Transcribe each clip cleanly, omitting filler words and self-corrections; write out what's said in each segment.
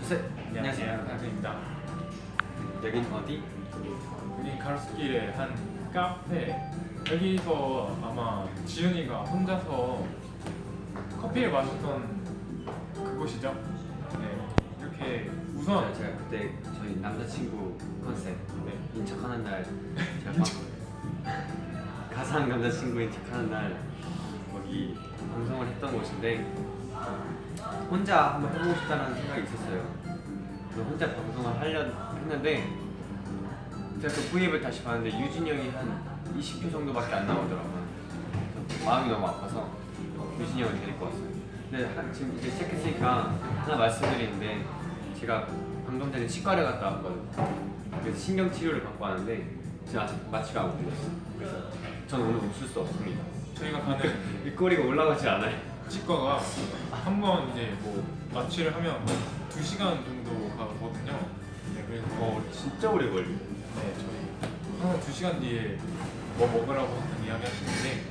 안녕하세요. 안녕하십니까. 여긴 어디? 여기 가로수길에 한 카페. 여기서 아마 지훈이가 혼자서 커피를 마셨던 그곳이죠. 네. 이렇게 우선 제가 그때 저희 남자친구 컨셉 네. 인척하는 날 제가 가상 남자친구인 척하는 날 거기 방송을 했던 곳인데 혼자 한번 해보고 싶다는 생각이 있었어요. 그래서 혼자 방송을 하려 했는데 제가 그 V앱을 다시 봤는데 유진이 형이 한 20표 정도밖에 안 나오더라고요. 그래서 마음이 너무 아파서 유진이 형을 데리고 왔어요. 근데 지금 이제 시작했으니까 하나 말씀드리는데 제가 방금 전에 치과를 갔다 왔거든요. 그래서 신경치료를 받고 왔는데 제가 아직 마취가 안 풀렸어요. 그래서 저는 오늘 웃을 수 없습니다. 저희가 가는 입꼬리가 올라가지 않아요. 치과가 한 번 이제 뭐 마취를 하면 2시간 정도 가거든요. 네, 그래서 진짜 오래 걸려. 네, 저희 항상 2시간 뒤에 뭐 먹으라고 항상 이야기하시는데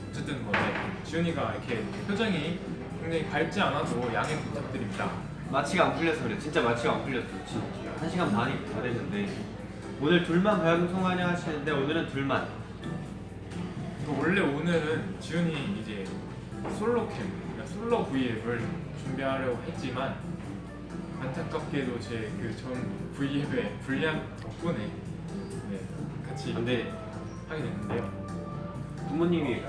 어쨌든 뭐 네, 지훈이가 이렇게 표정이 굉장히 밝지 않아도 양해 부탁드립니다. 마취가 안 풀려서 그래. 진짜 마취가 안 풀렸어. 진짜 1시간 반이 다 됐는데 오늘 둘만 방송하냐 하시는데 오늘은 둘만. 또 원래 오늘은 지훈이 이제 솔로 캠, 그러니까 솔로 V앱을 준비하려고 했지만 안타깝게도 제 그 전 V앱의 불량 덕분에 네, 같이 근데 하게 됐는데요. 부모님이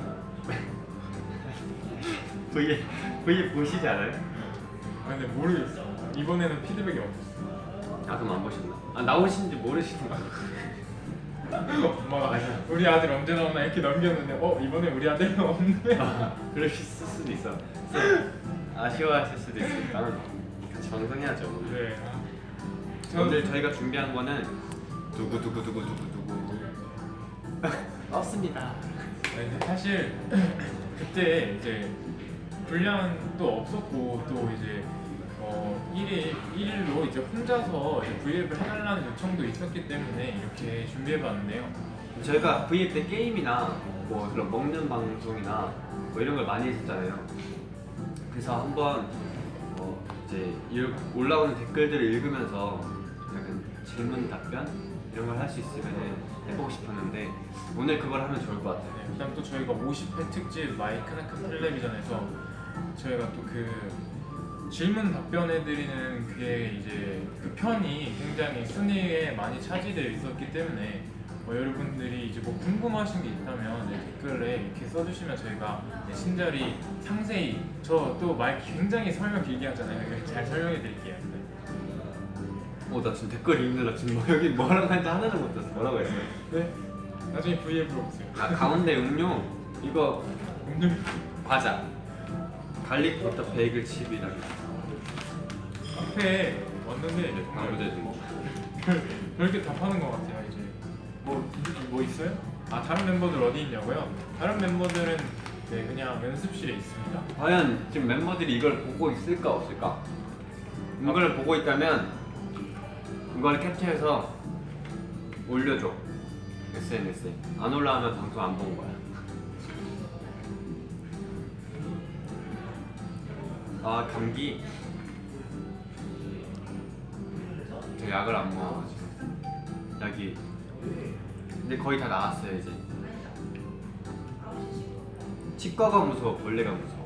V앱 보시지 않아요? 아 근데 모르겠어. 이번에는 피드백이 없었어. 아 그럼 안 보셨나? 아 나오신지 모르시는 거야. 엄마가 우리 아들 언제 나오나 이렇게 넘겼는데 이번에 우리 아들은 없네. 그럴 수도 있어. 아쉬워하실 수도 있으니까 같이 방송해야죠. 네. 오늘 저희가 준비한 거는 두구두구두구두구두구 없습니다. 네, 근데 사실 그때 이제 분량도 없었고 또 이제 1일로 이제 혼자서 이제 V앱을 해달라는 요청도 있었기 때문에 이렇게 준비해봤는데요. 저희가 V앱 때 게임이나 뭐 그런 먹는 방송이나 뭐 이런 걸 많이 했었잖아요. 그래서 한번 이제 올라오는 댓글들을 읽으면서 약간 질문 답변 이런 걸 할 수 있으면 해보고 싶었는데 오늘 그걸 하면 좋을 것 같아요. 네, 그다음 또 저희가 50회 특집 마이크나카 텔레비전에서 저희가 또 그 질문 답변해드리는 그게 이제 그 편이 굉장히 순위에 많이 차지되어 있었기 때문에 여러분들이 이제 뭐 궁금하신 게 있다면 댓글에 이렇게 써주시면 저희가 친절히 상세히 저 또 말 굉장히 설명 길게 하잖아요. 잘 설명해드릴게요. 나 지금 댓글 읽느라 지금 여기 뭐라고 하는지 하나도 못 들었어. 뭐라고 했어요? 네. 나중에 V에 물어보세요. 아 가운데 음료 이거 음료 과자 갈릭 버터 베이글 칩이라고. 카페에 왔는데 정말 방부제도 별게 다 파는 것 같아요. 이제 뭐 있어요? 아 다른 멤버들 어디 있냐고요? 다른 멤버들은 네, 그냥 연습실에 있습니다. 과연 지금 멤버들이 이걸 보고 있을까 없을까? 이걸 보고 있다면 이걸 캡처해서 올려줘 SNS에. 안 올라오면 방송 안 본 거야. 아 감기. 저 약을 안 먹어가지고 약이 근데 거의 다 나았어요 이제. 치과가 무서워 벌레가 무서워?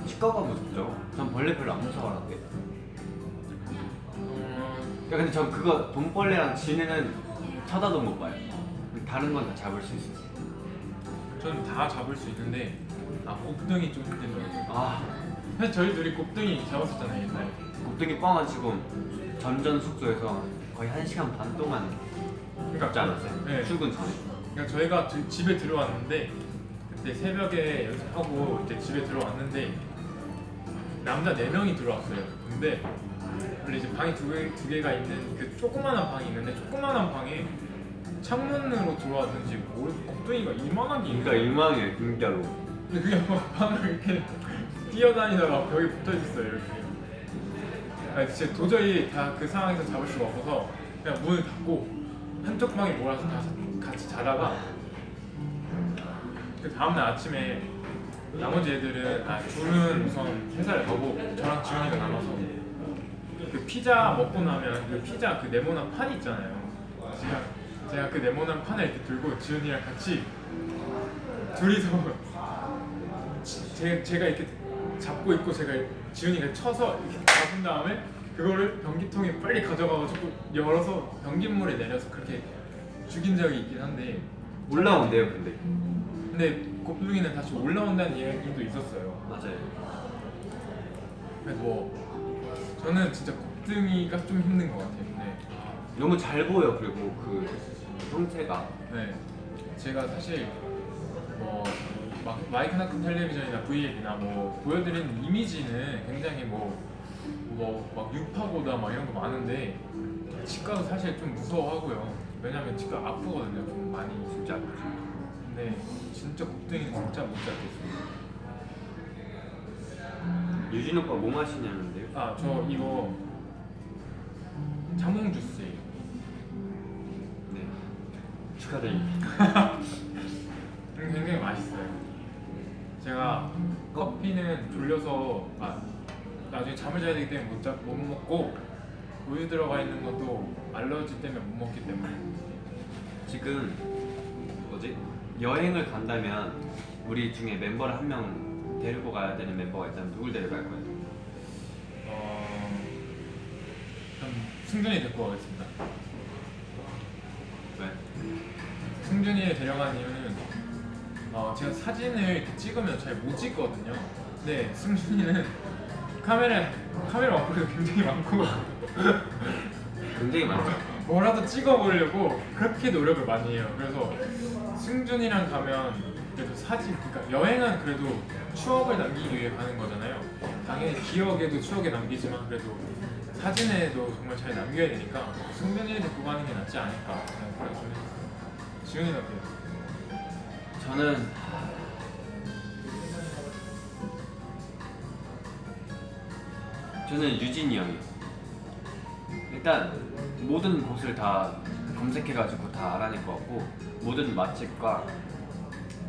치과가 무섭죠. 전 벌레 별로 안 무서워하는데. 야 근데 전 그거 돈벌레랑 쥐는 쳐다도 못 봐요. 다른 건 다 잡을 수 있어요. 저는 다 잡을 수 있는데 곱등이 좀 힘들어요. 아 사실 저희 둘이 곱등이 잡았었잖아요 옛날에. 곱등이 뻥한 지금 전전 숙소에서 거의 1시간 반 동안 잡지 않았어요? 네. 출근 전에. 그러니까 저희가 집에 들어왔는데 그때 새벽에 연습하고 이제 집에 들어왔는데 남자 4명이 들어왔어요. 근데 원래 이제 방이 두 개가 있는 그 조그만한 방이 있는데 조그만한 방에 창문으로 들어왔는지 곱등이가 이만한 게 있는 그러니까 거예요. 일망해 진짜로. 근데 그게 막 방을 이렇게 뛰어다니다가 벽에 붙어 있었어요 이렇게. 아니 진짜 도저히 다 그 상황에서 잡을 수가 없어서 그냥 문을 닫고 한쪽 방에 몰아서 다 같이 자다가 그 다음날 아침에 나머지 애들은 둘은 우선 회사를 가고 저랑 지훈이가 남아서 그 피자 먹고 나면 그 피자 그 네모난 판 있잖아요. 제가 그 네모난 판을 이렇게 들고 지훈이랑 같이 둘이서 제가 이렇게 잡고 있고 제가 지훈이가 쳐서 이렇게 잡은 다음에 그거를 변기통에 빨리 가져가가지고 열어서 변기물에 내려서 그렇게 죽인 적이 있긴 한데 올라온대요 근데 곱둥이는 다시 올라온다는 얘기도 있었어요. 맞아요. 그래서 뭐 저는 진짜 곱둥이가 좀 힘든 것 같아요. 네. 너무 잘 보여. 그리고 그 형태가 네. 제가 사실 뭐 마이크나 큰 텔레비전이나 V앱이나 뭐 보여드리는 이미지는 굉장히 막 유파고다 막 이런 거 많은데 치과도 사실 좀 무서워하고요. 왜냐면 치과 아프거든요. 좀 많이 진짜 아프지. 근데 진짜 곱둥이는 진짜 못 잡겠어요. 유진 오빠 뭐 마시냐는데요? 아, 저 이거 자몽 주스예요. 네. 축하드립니다. 굉장히 맛있어요. 제가 커피는 졸려서 나중에 잠을 자야 되기 때문에 못 먹고 우유 들어가 있는 것도 알러지 때문에 못 먹기 때문에 지금 뭐지? 여행을 간다면 우리 중에 멤버를 한 명 데리고 가야 되는 멤버가 있다면 누굴 데려갈 거예요? 그럼 승준이 데리고 가겠습니다. 왜? 승준이를 데려간 이유는 제가 사진을 이렇게 찍으면 잘 못 찍거든요. 근데 승준이는 카메라 어플이 굉장히 많고 굉장히 많죠. 뭐라도 찍어보려고 그렇게 노력을 많이 해요. 그래서 승준이랑 가면 그래도 그러니까 여행은 그래도 추억을 남기기 위해 가는 거잖아요. 당연히 기억에도 추억에 남기지만 그래도 사진에도 정말 잘 남겨야 되니까 승준이를 데리고 가는 게 낫지 않을까 그런 생각이 좀 했어요. 지훈이는 어때요? 저는 유진이 형이요. 일단 모든 곳을 다 검색해가지고 다 알아낼 것 같고 모든 맛집과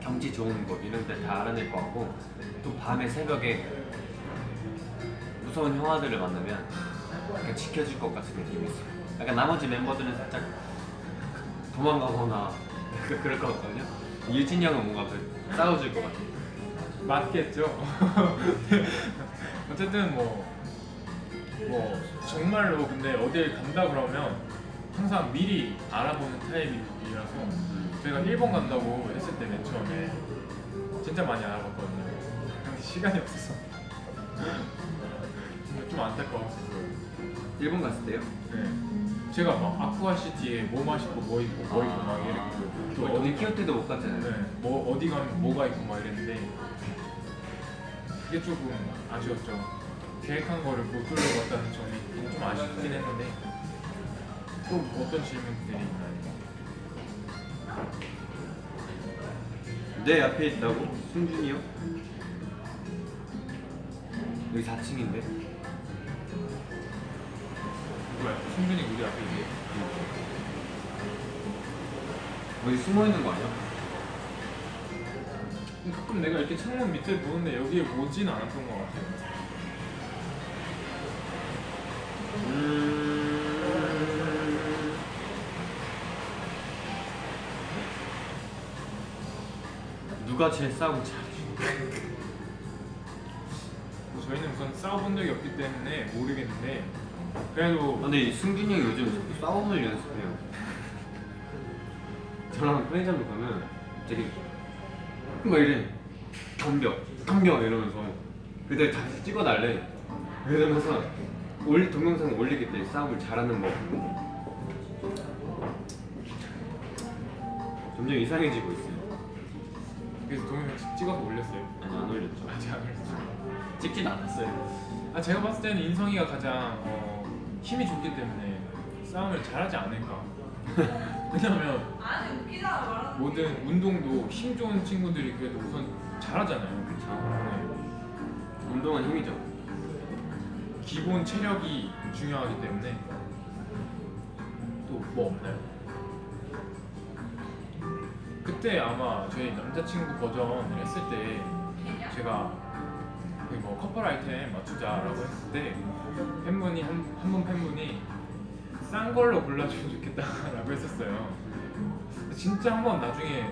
경치 좋은 곳 이런 데 다 알아낼 것 같고 또 밤에 새벽에 무서운 형아들을 만나면 약간 지켜줄 것 같은 느낌이 있어요. 약간 나머지 멤버들은 살짝 도망가거나 약간 그럴 것 같거든요. 유진이 형은 뭔가 싸워줄 것 같아요. 맞겠죠. 어쨌든 뭐 정말로 근데 어딜 간다 그러면 항상 미리 알아보는 타입이라서 저희가 일본 간다고 했을 때 맨 처음에 진짜 많이 알아봤거든요. 근데 시간이 없어서 진짜 좀 안타까웠어요. 일본 갔을 때요? 네. 제가 막 아쿠아시티에 뭐 맛있고 뭐 있고 뭐 있고 막 이랬고 또 어디 키오테도 못 갔잖아요. 네, 뭐 어디 가면 뭐가 있고 막 이랬는데 그게 조금 아쉬웠죠. 계획한 거를 못 돌려봤다는 점이 좀 아쉽긴 했는데 또 어떤 질문들이 있나요? 내 앞에 있다고? 승준이요? 여기 4층인데? 누구야? 승준이 우리 앞에 있지? 어디 숨어있는 거 아니야? 가끔 내가 이렇게 창문 밑에 보는데 여기에 오진 않았던 것 같아요. 누가 제일 싸움 잘해? 저희는 우선 싸워본 적이 없기 때문에 모르겠는데 그래도 근데 승준이 형이 요즘 자꾸 싸움을 연습해요. 저랑 편의점에 가면 되게 막 이래 덤벼 이러면서 그때 다시 찍어달래 이러면서 동영상 올리겠대. 싸움을 잘하는 법. 점점 이상해지고 있어요. 그래서 동영상 찍어서 올렸어요. 아니 안 올렸죠. 아직 안 올렸어요. 찍진 않았어요. 제가 봤을 때는 인성이가 가장 힘이 좋기 때문에 싸움을 잘하지 않을까. 왜냐면 모든 운동도 힘 좋은 친구들이 그래도 우선 잘하잖아요. 그렇죠. 네. 운동은 힘이죠. 기본 체력이 중요하기 때문에 또 뭐 없나요? 그때 아마 저희 남자친구 버전을 했을 때 제가 그 뭐 커플 아이템 맞추자라고 했을 때 팬분이 한 분 팬분이 싼 걸로 골라주면 좋겠다라고 했었어요. 진짜 한번 나중에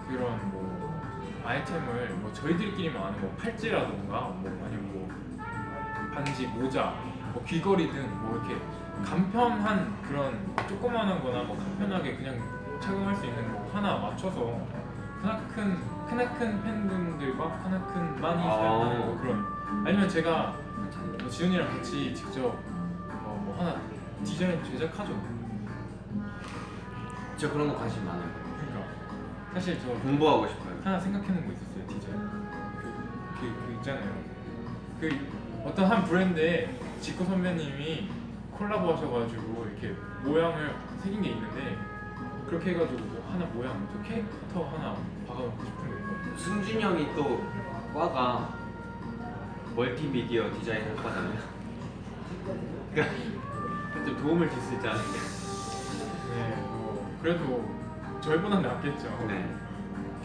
그런 뭐 아이템을 뭐 저희들끼리만 아는 뭐 팔찌라던가 뭐 아니면 뭐 반지, 모자, 뭐 귀걸이든 뭐 이렇게 간편한 그런 조그만한 거나 뭐 간편하게 그냥 착용할 수 있는 거 하나 맞춰서 크나큰 팬분들과 크나큰만이 사용하는 뭐 그런, 아니면 제가 뭐 지훈이랑 같이 직접 뭐 하나 디자인 제작하죠. 저 그런 거 관심 많아요. 그러니까 사실 저 공부하고 싶어요. 하나 생각해놓은 거 있었어요. 디자인 그 있잖아요. 그 어떤 한 브랜드에 지코 선배님이 콜라보 하셔가지고 이렇게 모양을 새긴 게 있는데, 그렇게 해가지고 뭐 하나 모양 저 캐릭터 하나 박아놓고 싶은 거 있거든요. 승준이 형이 또 과가 멀티미디어 디자인 학과잖아요. 그러니까 좀 도움을 줄 수 있지 않을까. 네, 뭐 그래도 저희보다는 낫겠죠. 네.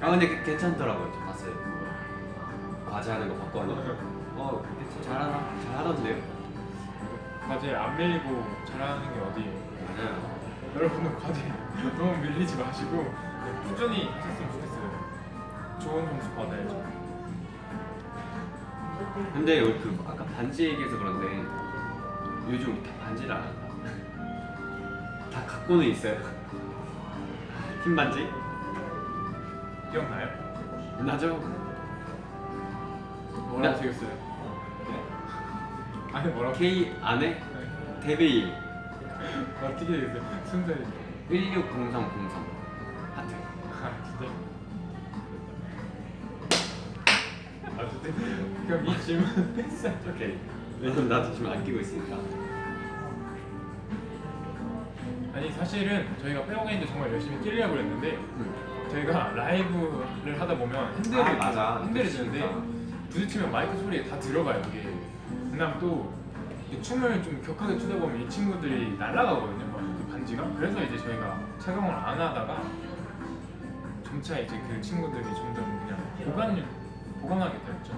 아 근데 괜찮더라고요. 저 봤어요. 그거. 과제하는 거 바꿔놓고. 잘하던데요? 과제 안 밀리고 잘하는 게 어디예요? 맞아요. 여러분은 과제 너무 밀리지 마시고 꾸준히 하셨으면 좋겠어요. 좋은 점수 받아야죠. 근데 우리 그 아까 반지 얘기해서 그런데 요즘 다 반지를 안 한다. 다 갖고는 있어요. 팀 반지? 기억나요? 나죠? 뭐라고 쓰였어요? 아니 뭐라고? K 안에 네. 데뷔 어떻게 되겠어요? 순서이 160303 하트. 아 진짜? 어쨌든 그럼 이 질문 패스하죠. 오케이. 왜냐면 나도 지금 아끼고 있으니까. 아니 사실은 저희가 빼어게임도 정말 열심히 뛰려고 했는데 저희가 라이브를 하다 보면 핸들을 맞아. 흔들이 되는데 부딪히면 마이크 소리에 다 들어가요 이게. 그다음 또 춤을 좀 격하게 추다 보면 이 친구들이 날아가거든요, 그 반지가. 그래서 이제 저희가 착용을 안 하다가 점차 이제 그 친구들이 점점 그냥 보관하게 되었죠.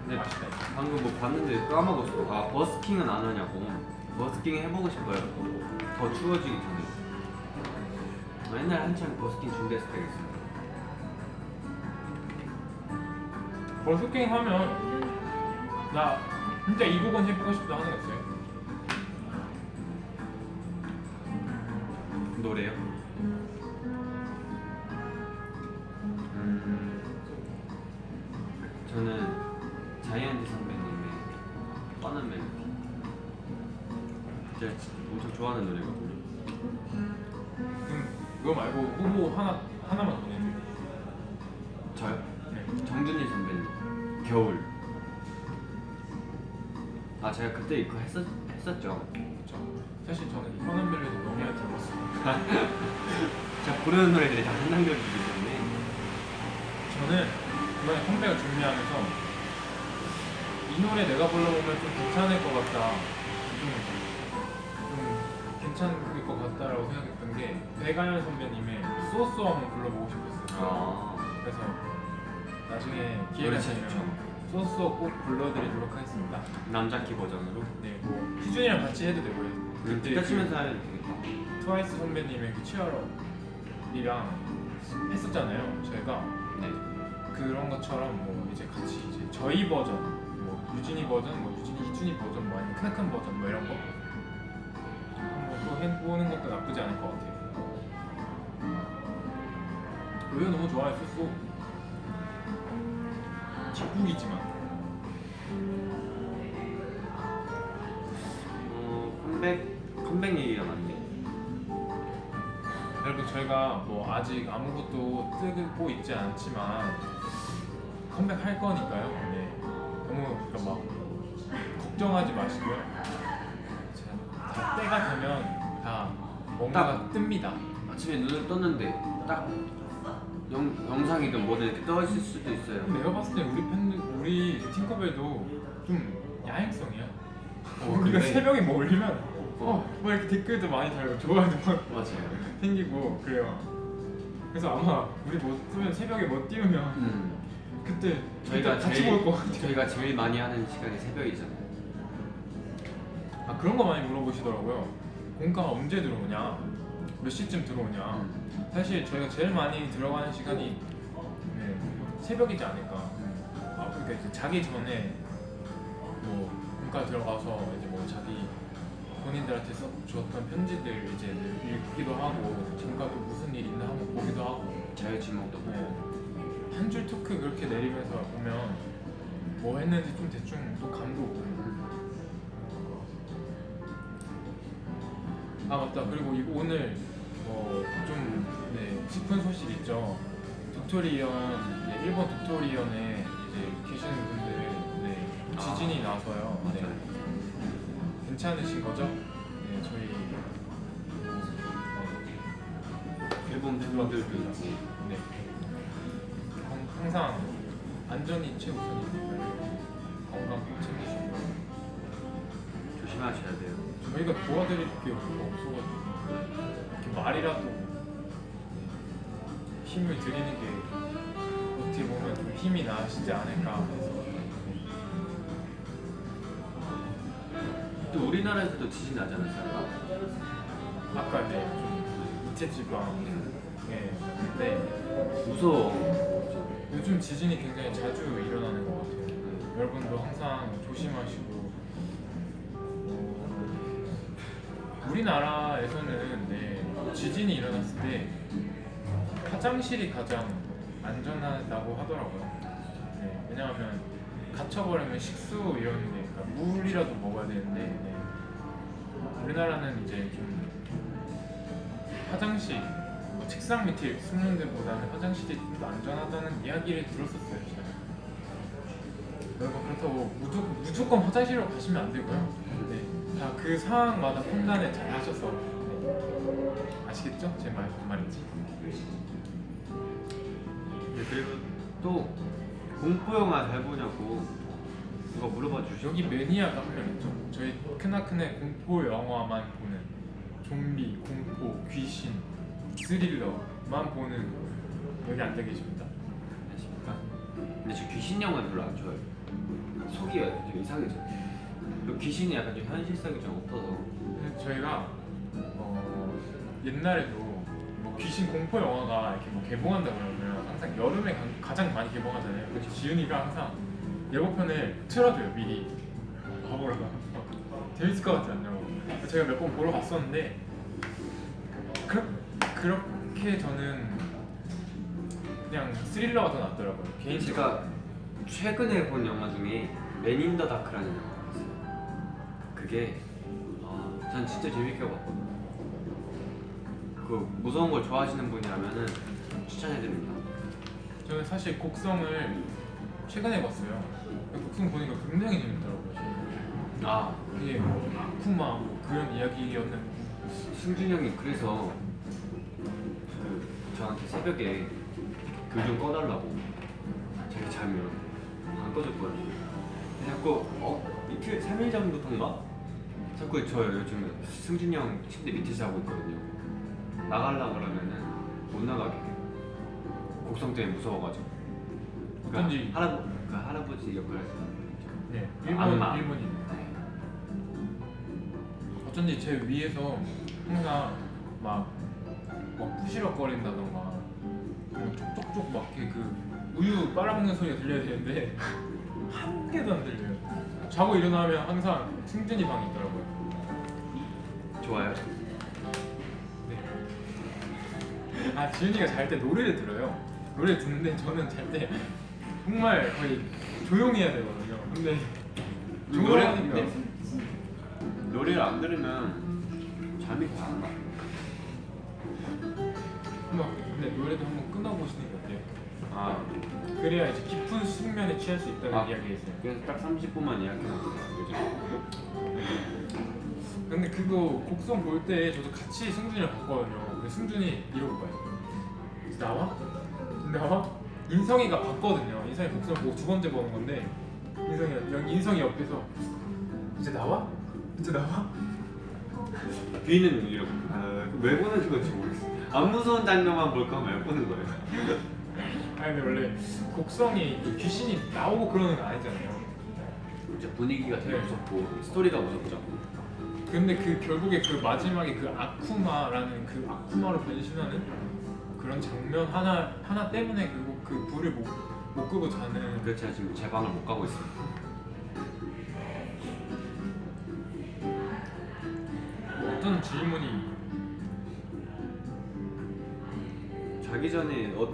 근데 아쉽다. 방금 뭐 봤는데 까먹었어. 아 버스킹은 안 하냐고. 버스킹 해보고 싶어요. 더 추워지기 전에. 옛날에 한창 버스킹 준비했을 때가 있어요. 버스킹 하면 나 진짜 이 곡은 해보고 싶다 하는 거 있어요? 노래요? 저는 자이언티 선배님의 뻔한 멜로디. 제가 엄청 좋아하는 노래거든요. 그럼 그거 말고 후보 하나만 보내줘요. 저요? 네. 정준희 선배님 겨울. 아 제가 그때 이거 했었죠. 그렇죠. 사실 저는 이 현안 멜로디 너무 많이 들었어요. 제가 부르는 노래들이 다 한남격이기 때문에. 저는 이번에 컴백을 준비하면서 이 노래 내가 불러보면 좀 괜찮을 것 같다, 좀 괜찮을 것 같다라고 생각했던 게 배가연 선배님의 쏘쏘 한번 불러보고 싶었어요. 그래서 나중에 기회가 노래 진짜 되면 좋죠. 쏘쏘 꼭 불러드리도록 하겠습니다. 남자 키 버전으로. 네, 뭐 희준이랑 같이 해도 되고요. 그때 기타 치면서 하면 되겠다. 트와이스 선배님의 그 치얼업이랑 했었잖아요. 저희가 네. 그런 것처럼 뭐 이제 같이 이제 저희 버전, 뭐 유진이 버전, 뭐 유진이 희준이 버전, 뭐 아니면 크나큰 버전 뭐 이런 거 한번 또 해보는 것도 나쁘지 않을 것 같아요. 노래 너무 좋아했었어. 뒷북이지만 컴백 얘기가 많네. 여러분 저희가 뭐 아직 아무것도 뜨고 있지 않지만 컴백할 거니까요. 네. 너무 그러니까 막 걱정하지 마시고요. 다 때가 되면 다 뭔가가 뜹니다. 아침에 눈을 떴는데 딱 영상이든 뭐든 이렇게 떠 있을 수도 있어요. 내가 봤을 때 우리 팬들, 우리 팅커벨도 좀 야행성이야. 우리가 근데- 새벽에 뭐 올리면 뭐 이렇게 댓글도 많이 달고 좋아요도 막 맞아요. 생기고 그래요. 그래서 아마 우리 못 뜨면 새벽에 못 띄우면 그때 저희가 같이 제일 볼 것 같아요. 저희가 제일 많이 하는 시간이 새벽이잖아요. 아 그런 거 많이 물어보시더라고요. 공과가 언제 들어오냐, 몇 시쯤 들어오냐. 사실 저희가 제일 많이 들어가는 시간이 네, 새벽이지 않을까. 아 그러니까 이제 자기 전에 뭐 공과 들어가서 이제 뭐 자기 본인들한테 써 주었던 편지들 이제 읽기도 하고 공과 또 무슨 일 있나 한번 보기도 하고. 자유 진목도 보고. 네. 한 줄 토크 그렇게 내리면서 보면 뭐 했는지 좀 대충 또 감도 오고. 아 맞다. 그리고 이거 오늘 좀 네, 싶은 소식 있죠. 빅토리언, 네, 일본 빅토리언에 이제 계시는 분들 네, 지진이 나서요. 네. 맞아요. 괜찮으신 거죠? 네, 저희 일본 팬분들도 있고. 네. 항상 안전이 최우선이니까 건강 꼭 챙기시고 조심하셔야 돼요. 저희가 도와드릴 게 없어가지고 이렇게 말이라도 힘을 드리는 게 어떻게 보면 좀 힘이 나시지 않을까 해서. 또 우리나라에서도 지진 나지 않았어요? 아까 네, 좀 밑에 지방에 근데 무서워. 요즘 지진이 굉장히 자주 일어나는 것 같아요. 여러분도 항상 조심하시고 우리나라에서는 네, 지진이 일어났을 때 화장실이 가장 안전하다고 하더라고요. 네, 왜냐하면 갇혀버리면 식수 이런 데 그러니까 물이라도 먹어야 되는데 네. 우리나라는 이제 좀 화장실 뭐 책상 밑에 숨는 데보다는 화장실이 좀 더 안전하다는 이야기를 들었었어요. 제가. 여러분 그렇다고 무조건 화장실로 가시면 안 되고요. 네, 다 그 상황마다 판단을 잘 하셔서 네. 아시겠죠? 제 말 뭔 말인지. 네, 그리고 또 공포 영화 잘 보냐고 누가 물어봐 주시죠. 여기 매니아가 한 명 있죠. 저희 크나크네 공포 영화만 보는 좀비, 공포, 귀신, 스릴러만 보는 여기 앉아 계십니다. 안녕하십니까. 근데 저 귀신 영화는 별로 안 좋아해요. 속이 좀 이상해져. 그리고 귀신이 약간 좀 현실성이 좀 없어서. 근데 저희가 옛날에도 뭐 귀신 공포 영화가 이렇게 뭐 개봉한다 그러면 항상 여름에 가장 많이 개봉하잖아요. 그래서 지은이가 항상 예고편을 틀어줘요 미리. 봐보라고. 재밌을 것 같지 않냐고. 그래서 제가 몇 번 보러 갔었는데 그렇게 저는 그냥 스릴러가 더 낫더라고요. 개인적으로. 제가 최근에 본 영화 중에 맨 인 더 다크라는 영화가 있어요. 그게 전 진짜 재밌게 봤거든요. 그 무서운 걸 좋아하시는 분이라면은 추천해드립니다. 저는 사실 곡성을 최근에 봤어요. 곡성 보니까 굉장히 재밌더라고요. 아, 이게 뭐 아쿠마 뭐 그런 이야기였는데 승준이 형이 그래서 저한테 새벽에 글 좀 꺼달라고 자기 자면 안 꺼줬거든요. 자꾸 이틀 3일 전부터인가? 자꾸 저 요즘 승준이 형 침대 밑에 자고 있거든요. 나가려고 그러면은 못 나가게 해요. 곡성 때문에 무서워가지고. 어쩐지 그 할아버지 역할 하시는 분이죠. 네, 악마. 일본인. 어쩐지 제 위에서 항상 막 부시럭거린다던가 쪽쪽쪽 막 이렇게 그 우유 빨아먹는 소리가 들려야 되는데 한 개도 안 들려요. 자고 일어나면 항상 승준이 방에 있더라고요. 좋아요. 네. 아 지훈이가 잘 때 노래를 들어요. 노래 듣는데 저는 잘 때 정말 거의 조용히 해야 되거든요. 근데 조용하니까 노래를 안 들으면 잠이 잘 안 와. 근데 노래도 한번 끊어보시는 게 어때요? 아, 그래야 이제 깊은 숙면에 취할 수 있다는 아. 이야기였어요. 그래서 딱 30분만 예약해놨어요. 요즘. 근데 그거 곡성 볼 때 저도 같이 승준이랑 봤거든요. 근데 승준이 이러고 봐요. 이제 나와? 나와? 인성이가 봤거든요. 인성이 곡성 보고 두 번째 보는 건데 인성이 옆에서 이제 나와? 이제 나와? 귀는 이렇게. 왜 보는 건지 모르겠어. 안 무서운 장면만 볼까 하면 왜 보는 거예요? 아니 근데 원래 곡성이 그 귀신이 나오고 그러는 건 아니잖아요. 진짜 분위기가 되게 네. 무섭고 스토리가 무섭죠. 근데 그 결국에 그 마지막에 그 아쿠마라는 그 아쿠마로 변신하는 그런 장면 하나 때문에 결국 그 불을 못 끄고 자는. 그래서 제가 지금 제 방을 못 가고 있어요. 어떤 질문이 자기 전에 어느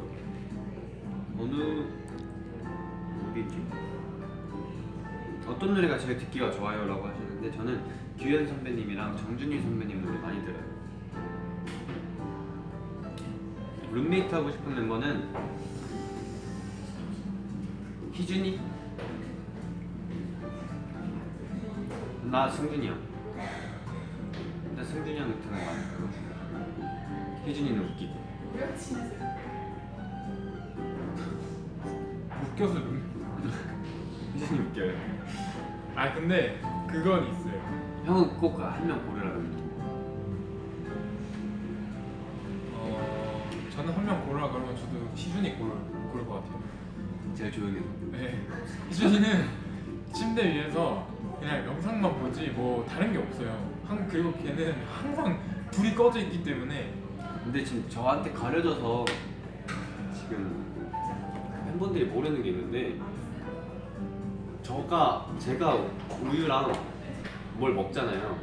어디지? 어떤 노래가 제일 듣기가 좋아요라고 하셨는데 저는 규현 선배님이랑 정준일 선배님 노래 많이 들어요. 룸메이트 하고 싶은 멤버는 희준이? 나 승준이 형. 나 승준이 형 같은 거 많이 들어. 희준이는 웃기고. 웃겨서 눈. 희준이 웃겨요. 아 근데 그건 있어요. 형은 꼭 한 명 고르라고. 저는 한 명 고르라 그러면 저도 희준이 고를 것 같아요. 제가 조용해서. 네. 희준이는 침대 위에서 그냥 영상만 보지 뭐 다른 게 없어요. 그리고 걔는 항상 불이 꺼져 있기 때문에. 근데 지금 저한테 가려져서 지금 팬분들이 모르는 게 있는데 제가 우유랑 뭘 먹잖아요.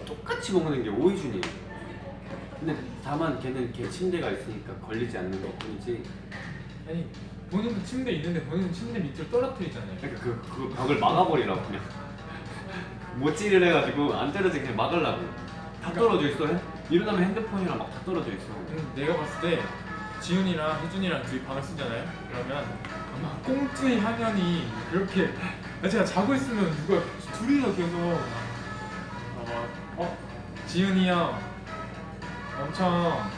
똑같이 먹는 게 오이준이에요. 근데 다만 걔는 걔 침대가 있으니까 걸리지 않는 것 뿐이지. 아니 본인도 침대 있는데 본인은 침대 밑으로 떨어뜨리잖아요. 그러니까 그 벽을 막아버리라고 그냥 못질을 해가지고 안 떨어지게 그냥 막으려고. 다 떨어져 있어. 일어나면 핸드폰이랑 막 다 떨어져 있어. 내가 봤을 때 지훈이랑 혜준이랑 둘이 방을 쓰잖아요. 그러면 아마 꽁트의 화면이 그렇게 제가 자고 있으면 누가 둘이서 계속 아마 지훈이 형 엄청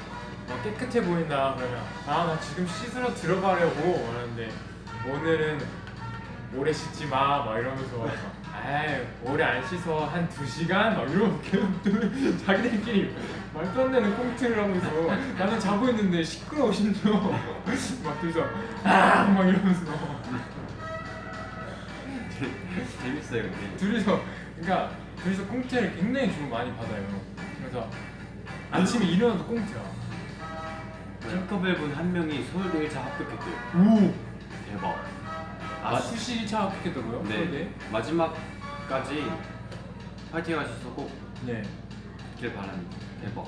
깨끗해 보인다 그러면 나 지금 씻으러 들어가려고 하는데 오늘은 오래 씻지 마 막 이러면서 에이 오래 안 씻어 한 2시간 막 이러고 계속 자기들끼리 말도 안 되는 꽁트를 하면서 나는 자고 있는데 시끄러워 심지어 막 둘이서 막 이러면서 재밌어요 근데. 그러니까 둘이서 꽁트를 굉장히 주로 많이 받아요. 그래서 아침에 일어나도 꽁트야. 핑크벨분 한 명이 서울대 1차 합격했대요. 오! 대박. 수시 1차 합격했다고요? 네. 서울대? 마지막까지 파이팅 하셔서 꼭 네. 듣길 바랍니다. 대박.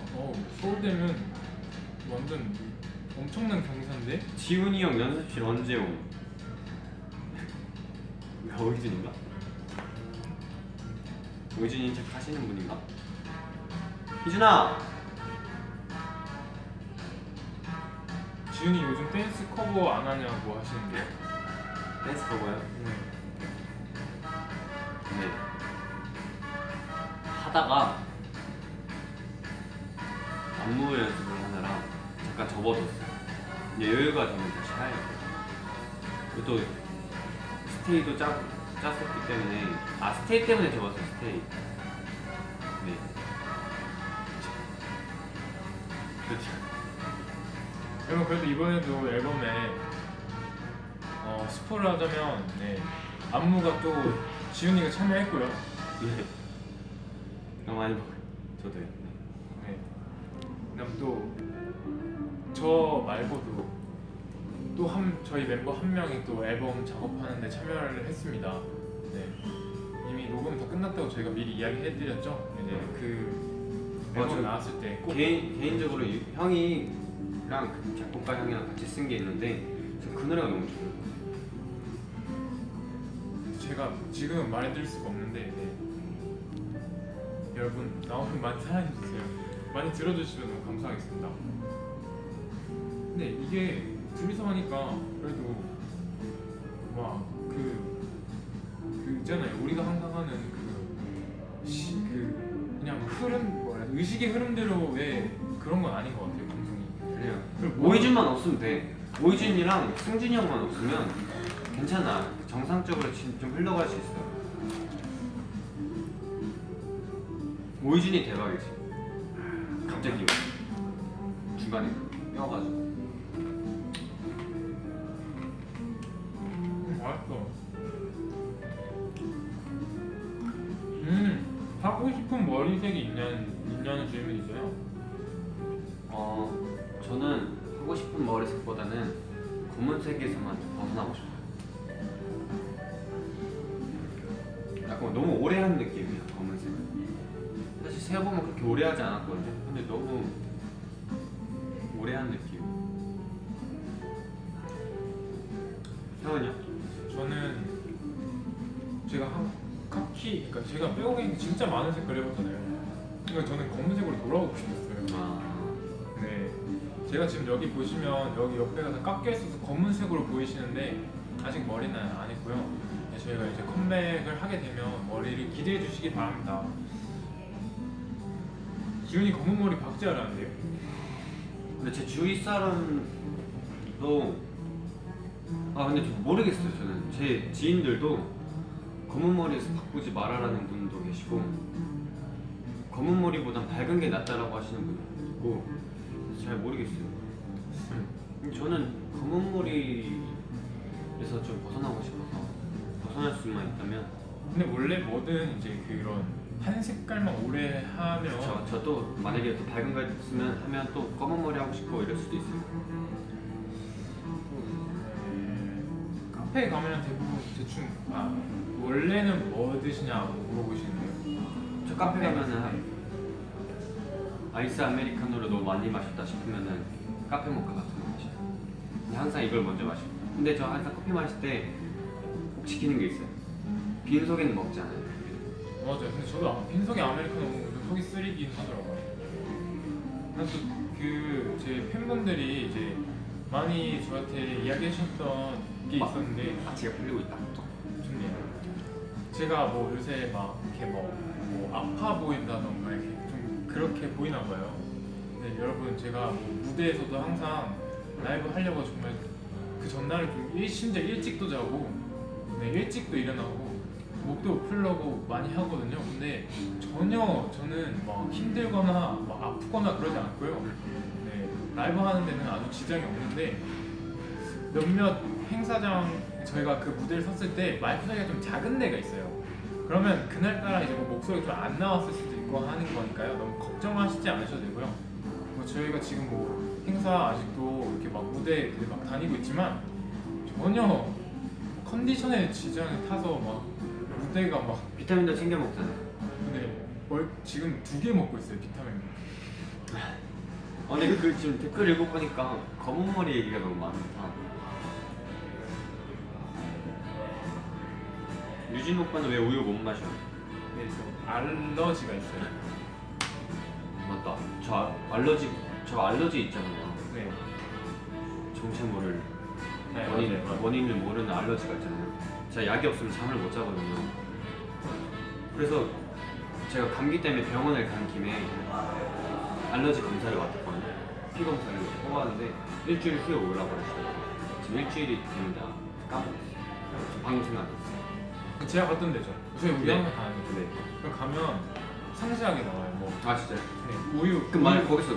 서울대면 완전 엄청난 경사인데? 지훈이 형 연습실 언제 옴? 오이준인가? 오이준인 척 하시는 분인가? 희준아! 지훈이 요즘 댄스 커버 안 하냐고 하시는데요? 댄스 커버요? 네. 하다가 안무 연습을 하느라 잠깐 접어뒀어요. 이제 여유가 되면 다시 해야겠어요. 그리고 또 스테이도 짰었기 때문에 스테이 때문에 접었어요. 스테이. 네. 그렇죠. 그러면 그래도 이번에도 앨범에 스포를 하자면 안무가 또 지훈이가 참여했고요. 네. 너무 많이 먹어요. 저도요. 네. 그다음 또 저 말고도 또 저희 멤버 한 명이 또 앨범 작업하는데 참여를 했습니다. 네. 이미 녹음 다 끝났다고 저희가 미리 이야기해드렸죠. 이제 그 앨범 저 나왔을 때 꼭 개인적으로 형이랑 그 작곡가 형이랑 같이 쓴 게 있는데 그 노래가 너무 좋아요. 제가 지금은 말해드릴 수가 없는데 여러분 나오면 많이 사랑해주세요. 많이 들어주시면 너무 감사하겠습니다. 근데 이게 둘이서 하니까 그래도 막 그 있잖아요. 우리가 항상 하는 그냥 의식의 흐름대로의 그런 건 아닌 것 같아요. 방송이. 그래요. 그리고 오이준만 없으면 돼. 오이준이랑 승준이 형만 없으면 괜찮아. 정상적으로 좀 흘러갈 수 있어. 오이준이 대박이지. 갑자기 중간에 껴가지고. 맛있어. 하고 싶은 머리색이 있냐는 질문이 있어요. 저는 하고 싶은 머리색보다는 검은색에서만 좀 벗어나고 싶어요. 약간 너무 오래 한 느낌이야, 검은색은. 사실 세어보면 그렇게 오래 하지 않았거든요. 근데 너무 오래 한 느낌. 형은요? 저는 제가 카키, 그러니까 제가 외국인 진짜 많은 색깔 해봤잖아요. 그러니까 저는 검은색으로 돌아오고 싶었어요. 네, 제가 지금 여기 보시면 여기 옆에가 다 깎여 있어서 검은색으로 보이시는데 아직 머리는 안 했고요. 네, 저희가 이제 컴백을 하게 되면 머리를 기대해 주시기 바랍니다. 지훈이 검은 머리 박제하라는데요? 근데 제 주위 사람도 근데 좀 모르겠어요. 저는 제 지인들도 검은 머리에서 바꾸지 말아라는 분도 계시고 검은 머리보단 밝은 게 낫다라고 하시는 분도 있고 잘 모르겠어요. 저는 검은 머리에서 좀 벗어나고 싶어서 벗어날 수만 있다면 근데 원래 뭐든 이제 그런 한 색깔만 오래 하면 저도 만약에 또 밝은 거 있으면 하면 또 검은 머리 하고 싶고 이럴 수도 있어요. 카페에 가면 대부분 대충 원래는 뭐 드시냐고 물어보시는데요. 저 카페 가면은 아이스 아메리카노를 너무 많이 마셨다 싶으면은 카페 모카 같은 거 마셔요. 근데 항상 이걸 먼저 마셔요. 근데 저 항상 커피 마실 때 꼭 지키는 게 있어요. 빈속에는 먹지 않아요. 맞아요. 근데 저도 빈속에 아메리카노 먹으면 좀 속이 쓰리긴 하더라고요. 제 팬분들이 이제 많이 저한테 이야기하셨던 게 있었는데 제가 풀리고 있다. 좋네요. 제가 뭐 요새 막 이렇게 뭐 아파 보인다던가 이렇게 좀 그렇게 보이나 봐요. 근데 여러분 제가 뭐 무대에서도 항상 라이브 하려고 정말 그 전날은 좀 심지어 일찍도 자고 일찍도 일어나고 목도 풀려고 많이 하거든요. 근데 전혀 저는 막 힘들거나 막 아프거나 그러지 않고요. 네, 라이브 하는 데는 아주 지장이 없는데 몇몇 행사장 저희가 그 무대를 섰을 때 마이크 소리가 좀 작은 데가 있어요. 그러면 그날따라 이제 뭐 목소리가 좀 안 나왔을 수도 있고 하는 거니까요. 너무 걱정하시지 않으셔도 되고요. 뭐 저희가 지금 뭐 행사 아직도 이렇게 막 무대 막 다니고 있지만 전혀 컨디션에 지장을 타서 막 무대가 막 비타민도 챙겨 먹잖아요. 근데 지금 2개 먹고 있어요 비타민. 근데 지금 댓글 읽어보니까 검은 머리 얘기가 너무 많다. 유진 오빠는 왜 우유 못 마셔? 네, 저 알러지가 있어요. 맞다. 저 알러지 있잖아요. 네. 정체 모를 네, 맞아요. 원인을 모르는 알러지가 있잖아요. 제가 약이 없으면 잠을 못 자거든요. 그래서 제가 감기 때문에 병원을 간 김에 알러지 검사를 맡았거든요. 피 검사를 뽑았는데 일주일 후에 오라고 그랬어요. 지금 일주일이 됐는데 까먹었어요. 방금 생각났어요. 제가 갔던 데죠. 저희 우리 네. 항상 가는 데. 네. 그럼 가면 상세하게 나와요. 뭐 진짜요? 네, 우유. 그럼 만약 거기서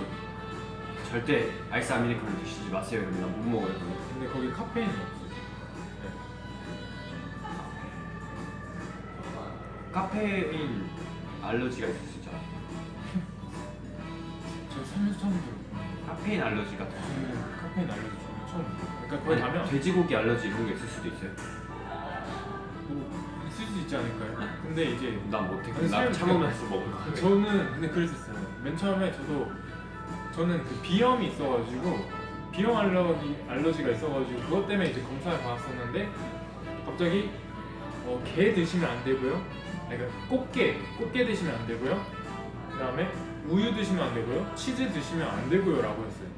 절대 아이스 아메리카노 드시지 마세요 이러면 나 못 먹어요. 그러면. 근데 거기 카페인이 없어요. 네. 카페인 알러지가 있을 수 있잖아. 저 살면서 처음 들어요. 카페인 알러지 같은 거. 카페인 알러지 처음 들어요. 그러니까 거기 가면 돼지고기 알러지 이런 게 있을 수도 있어요. 뭐 있을 수 있지 않을까요? 근데 이제 난 못해. 아니, 나 사람이 참으면서 먹을 거야. 저는 근데 그랬었어요. 맨 처음에 저는 그 비염이 있어가지고 비염 알러지가 있어가지고 그것 때문에 이제 검사를 받았었는데 갑자기 게 드시면 안 되고요. 그러니까 꽃게 드시면 안 되고요. 그다음에 우유 드시면 안 되고요. 치즈 드시면 안 되고요라고 했어요.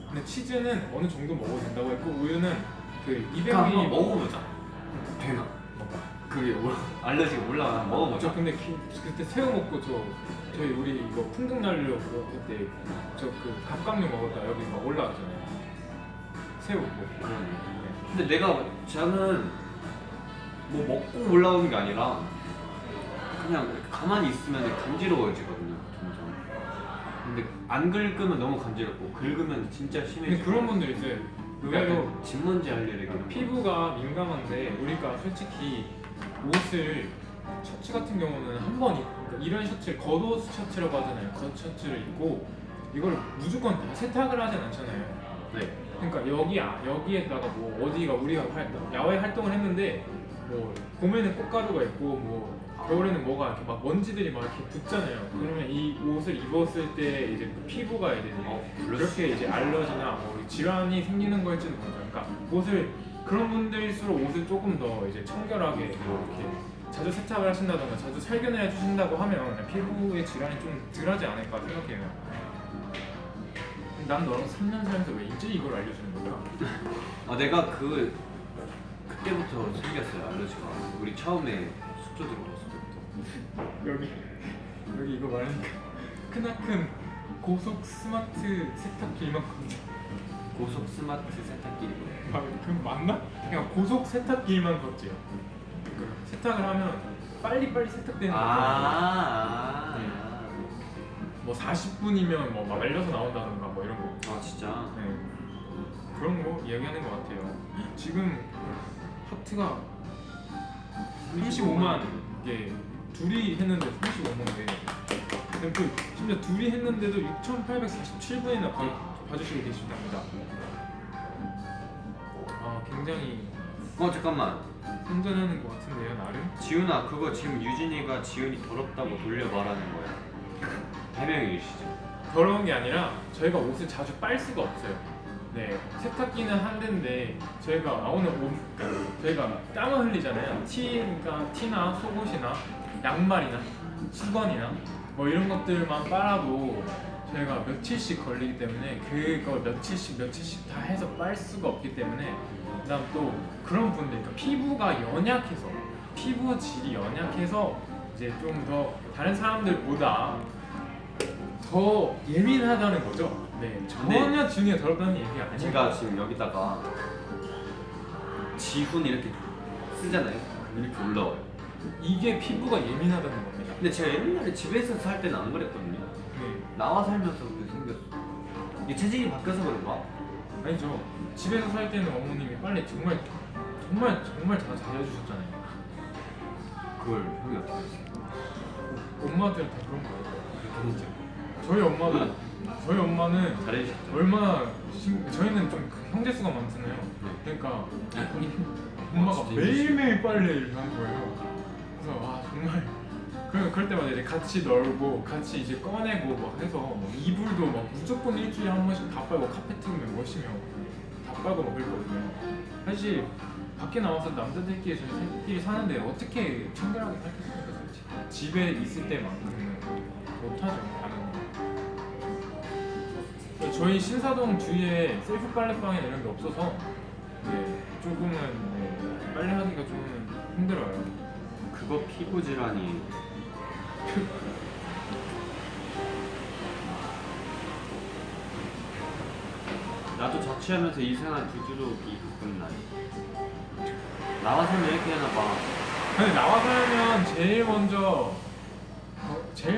근데 치즈는 어느 정도 먹어도 된다고 했고 우유는 그 200ml 한번 먹어보자. 되나? 뭔가. 그게 알러지가 올라가 먹어보자. 저 근데 그때 새우 먹고 저희 우리 이거 풍등 날려 그때 저 그 갑각류 먹었다 여기 막 올라왔잖아요. 새우 먹고. 그러네. 근데 저는 뭐 먹고 올라오는 게 아니라 그냥 가만히 있으면 간지러워지거든요. 점점. 근데 안 긁으면 너무 간지럽고 긁으면 진짜 심해져. 근데 그런 분들 있어요. 의외로 약간 진먼지 알레르기 피부가 민감한데 우리가 솔직히 옷을 셔츠 같은 경우는 한 번 그러니까 이런 셔츠를 겉옷 셔츠라고 하잖아요. 겉 셔츠를 입고 이걸 무조건 다 세탁을 하진 않잖아요. 네. 그러니까 여기에다가 뭐 어디가 우리가 야외 활동을 했는데 뭐 봄에는 꽃가루가 있고 뭐 겨울에는 뭐가 이렇게 막 먼지들이 막 이렇게 붙잖아요. 그러면 이 옷을 입었을 때 이제 그 피부가 이제 그렇게 이제 알러지나 뭐 질환이 생기는 거일지도 모르죠. 그러니까 옷을 그런 분들일수록 옷을 조금 더 이제 청결하게 뭐 이렇게 자주 세탁을 하신다던가 자주 살균을 해주신다고 하면 피부의 질환이 좀 덜하지 않을까 생각해요. 난 너랑 3년 살면서 왜 이제 이걸 알려주는 거야? 아 내가 그때부터 생겼어요 알러지가. 우리 처음에 숙소 들어갔을 때부터. 여기 이거 말하니까 크나큰 고속 스마트 세탁기만 건져. 고속 스마트 세탁기. 그럼 맞나? 그냥 고속 세탁기만 걷지요. 세탁을 하면 빨리빨리 세탁되는 거죠. 네. 뭐 40분이면 뭐 말려서 나온다던가 뭐 이런 거. 아 진짜? 네. 그런 거 이야기하는 것 같아요. 지금 하트가 35만 개 둘이 했는데 35만 개. 그 심지어 둘이 했는데도 6,847분이나 봐주시고 계시답니다. 아 굉장히 잠깐만. 선전하는 것 같은데요 나름? 지훈아 그거 지금 유진이가 지훈이 더럽다고 돌려 말하는 거야. 해명해주시죠. 더러운 게 아니라 저희가 옷을 자주 빨 수가 없어요. 네, 세탁기는 한 대인데 저희가 오늘 저희가 땀을 흘리잖아요. 티나 속옷이나 양말이나 수건이나 뭐 이런 것들만 빨아도 저희가 며칠씩 걸리기 때문에 그걸 며칠씩 다 해서 빨 수가 없기 때문에 그다음 또 그런 분들, 그러니까 피부가 연약해서 피부 질이 연약해서 이제 좀 더 다른 사람들보다 더 예민하다는 거죠. 네, 전혀 지훈이가 더럽다는 얘기가 아니에요. 제가 지금 여기다가 지훈 이렇게 쓰잖아요. 이렇게 올라와요. 이게 피부가 예민하다는 겁니다. 근데 제가 옛날에 집에서 살 때는 안 그랬거든요. 네, 나와 살면서 그렇게 생겼어. 이게 체질이 바뀌어서 그런가? 아니죠. 집에서 살 때는 어머님이 빨리 정말 다 잘해주셨잖아요. 그걸 형이 어떻게 했어요? 엄마들은 다 그런 거예요. 그렇게 했죠. 저희 엄마는 잘해주셨죠. 얼마나 저희는 좀 형제 수가 많잖아요. 그러니까 엄마가 진짜 매일매일 빨래를 하는 거예요. 그래서 와 정말 그럴 때마다 이제 같이 널고 같이 이제 꺼내고 막 해서 뭐 이불도 막 무조건 일주일에 한 번씩 다 빨고 카페트면 멋이면 다 빨고 막 그랬거든요. 사실 밖에 나와서 남자들끼리 저희끼리 사는데 어떻게 청결하게 살겠습니까? 솔직히 집에 있을 때만큼은 못하죠. 당연히. 저희 신사동 주위에 셀프 빨래방이나 이런 게 없어서 네, 조금은 네, 빨래하기가 좀 힘들어요. 그거 피부 질환이 나도 자취하면서 이상한 두드러기 가끔 나요. 나와 살면 이렇게 하나 봐. 근데 나와 살면 제일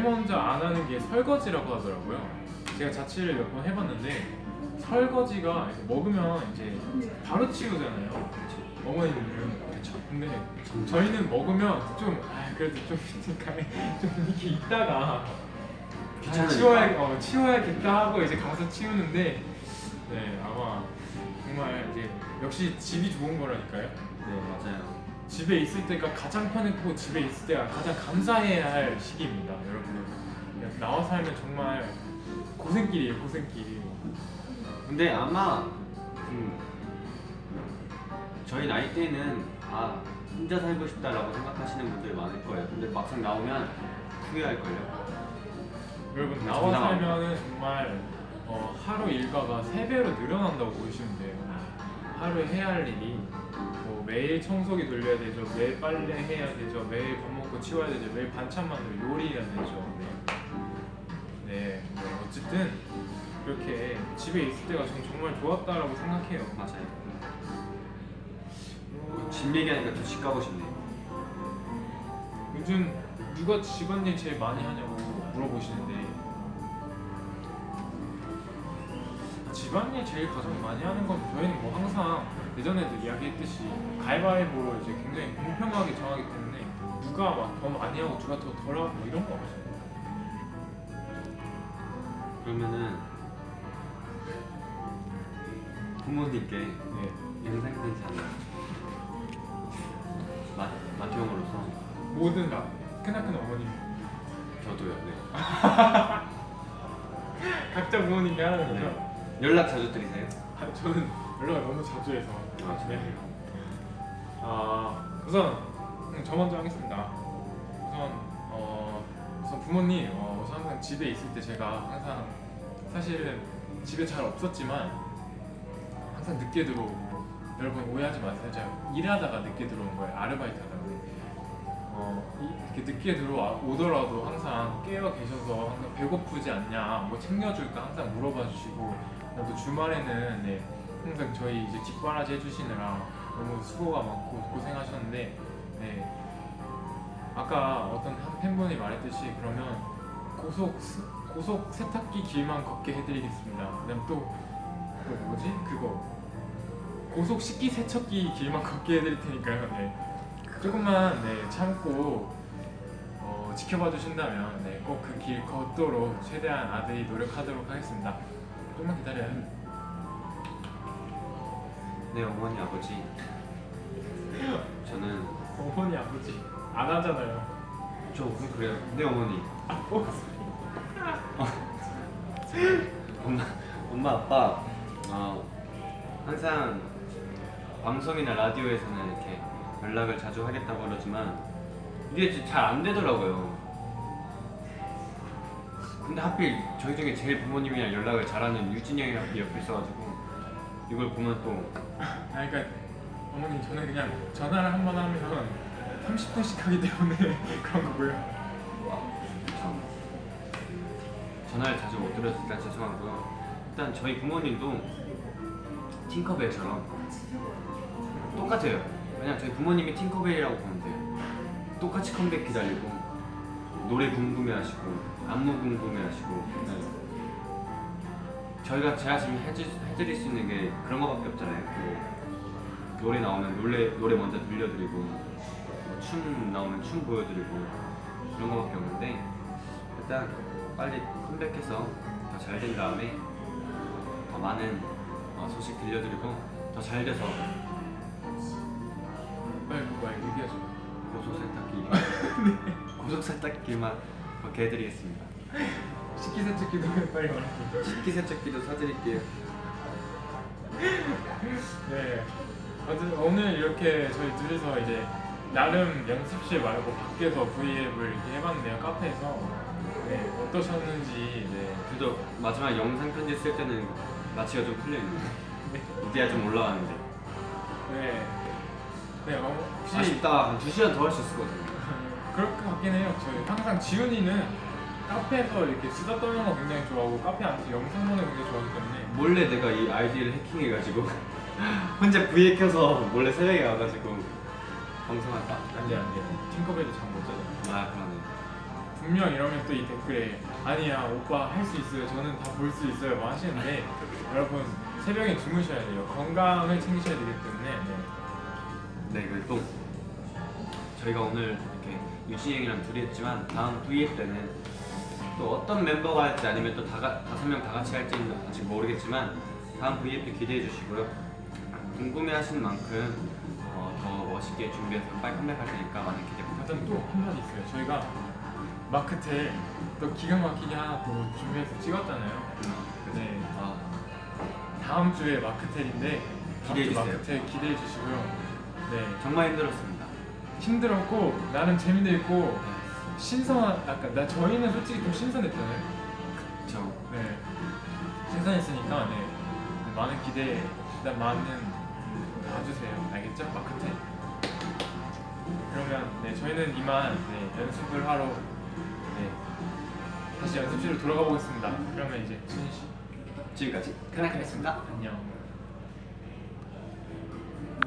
먼저 안 하는 게 설거지라고 하더라고요. 제가 자취를 몇 번 해봤는데 설거지가 이제 먹으면 이제 바로 치우잖아요. 어머님들은 그렇죠. 근데 저희는 먹으면 그래도 좀 이렇게 있다가 귀찮으니까. 치워야겠다 하고 이제 가서 치우는데 네 아마 정말 이제 역시 집이 좋은 거라니까요. 네 맞아요. 집에 있을 때가 가장 편했고 집에 있을 때가 가장 감사해야 할 시기입니다, 여러분. 나와 살면 정말 고생길이에요, 고생길. 근데 아마 저희 나이 때는 혼자 살고 싶다라고 생각하시는 분들이 많을 거예요. 근데 막상 나오면 후회할걸요. 여러분 나와 살면은 정말 하루 일과가 3배로 늘어난다고 보시면 돼요. 하루에 해야 할 일이 뭐 매일 청소기 돌려야 되죠, 매일 빨래 해야 되죠, 매일 밥 먹고 치워야 되죠, 매일 반찬 만들고 요리해야 되죠. 네, 어쨌든 그렇게 집에 있을 때가 저는 정말 좋았다라고 생각해요. 맞아요. 집 얘기하니까 더 집 가고 싶네요. 요즘 누가 집안일 제일 많이 하냐고 물어보시는데 집안일 제일 가장 많이 하는 건 저희는 뭐 항상 예전에도 이야기했듯이 가위바위보로 이제 굉장히 공평하게 정하기 때문에 누가 막 더 많이 하고 누가 더 덜하고 뭐 이런 거 없어요. 그러면은 부모님께 네. 영상 편지 하나 마티형으로서 모든 크나큰 어머님 저도요. 네. 각자 부모님께 하는 거죠? 네. 연락 자주 드리세요? 저는 연락을 너무 자주 해서 아, 진짜요? 우선 저 먼저 하겠습니다. 우선 부모님 우선 항상 집에 있을 때 제가 항상 사실은 집에 잘 없었지만 항상 늦게 들어오고 여러분 오해하지 마세요. 제가 일하다가 늦게 들어온 거예요. 아르바이트 하다가 이렇게 늦게 들어오더라도 항상 깨어 계셔서 항상 배고프지 않냐 뭐 챙겨줄까 항상 물어봐 주시고 또 주말에는 네, 항상 저희 이제 뒷바라지 해주시느라 너무 수고가 많고 고생하셨는데 네, 아까 어떤 한 팬분이 말했듯이 그러면 고속 세탁기 길만 걷게 해드리겠습니다. 그다음 또 뭐지 그거 고속 식기 세척기 길만 걷게 해드릴 테니까요. 네. 조금만 네, 참고 지켜봐 주신다면 네, 꼭 그 길 걷도록 최대한 아들이 노력하도록 하겠습니다. 조금만 기다려요. 네, 어머니 아버지. 저는 어머니 아버지 안 하잖아요. 저 그래요. 네, 어머니. 엄마 아빠 항상 방송이나 라디오에서는 이렇게 연락을 자주 하겠다고 그러지만 이게 잘 안 되더라고요. 근데 하필 저희 중에 제일 부모님이랑 연락을 잘하는 유진이 형이 하필 옆에 있어가지고 이걸 보면 또 그러니까 어머님 저는 그냥 전화를 한 번 하면 30분씩 하기 때문에 그런 거고요. 전화를 자주 못 드렸으니까 죄송하고요. 일단 저희 부모님도 팅커벨처럼 똑같아요. 그냥 저희 부모님이 팅커벨이라고 보면 돼요. 똑같이 컴백 기다리고 노래 궁금해하시고 안무 궁금해하시고 제가 지금 해드릴 수 있는 게 그런 거밖에 없잖아요. 그 노래 나오면 노래 먼저 들려드리고 춤 나오면 춤 보여드리고 그런 거밖에 없는데 일단 빨리 컴백해서 더 잘 된 다음에 더 많은 소식 들려드리고 더 잘 돼서 빨리 그거 얘기하죠. 고속 세탁기만 그렇게 해드리겠습니다. 식기세척기도 빨리 말해줘. 식기세척기도 사드릴게요. 네. 오늘 이렇게 저희 둘이서 이제 나름 연습실 말고 밖에서 V앱을 이렇게 해봤는데요. 카페에서 네, 어떠셨는지. 네. 그래도 마지막 영상 편지 쓸 때는 마취가 좀 풀려있네요. 이제야 좀 올라왔는데 네. 네. 혹시 아쉽다. 한 2시간 더 할 수 있을 것 같아요. 그럴 것 같긴 해요. 저희 항상 지훈이는 카페에서 이렇게 수다 떠는 거 굉장히 좋아하고 카페 안에서 영상 보는 거 굉장히 좋아하기 때문에 몰래 내가 이 아이디를 해킹해가지고 혼자 V에 켜서 몰래 새벽에 와가지고 방송할까? 안돼 팅커벨도 잠 못 자잖아. 아 그러네. 분명 이러면 또 이 댓글에 아니야 오빠 할 수 있어요. 저는 다 볼 수 있어요. 뭐 하시는데 여러분 새벽에 주무셔야 돼요. 건강을 챙기셔야 되기 때문에 네, 그리고 또 저희가 오늘 이렇게 유진이 형이랑 둘이 했지만 다음 V앱 때는 또 어떤 멤버가 할지 아니면 또 5명 다 같이 할지는 아직 모르겠지만 다음 V앱도 기대해 주시고요. 궁금해하시는 만큼 더 멋있게 준비해서 빨리 컴백할 테니까 많은 기대 부탁드립니다. 일단 또 한마디 있어요. 저희가 마크텔 또 기가 막히게 하나 또 준비해서 찍었잖아요. 네. 다음 주에 마크텔인데 기대해 주세요. 마크텔 기대해 주시고요. 네. 정말 힘들었습니다. 힘들었고 나름 재미도 있고 약간 저희는 솔직히 좀 신선했잖아요. 그쵸. 네. 신선했으니까 네. 많은 기대 일단 많은 봐주세요. 알겠죠? 마크텔. 그러면 네 저희는 이만 연습을 하러 다시 연습실로 돌아가 보겠습니다. 그러면 이제 준희 씨 지금까지 크나크였습니다. 안녕.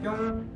뿅.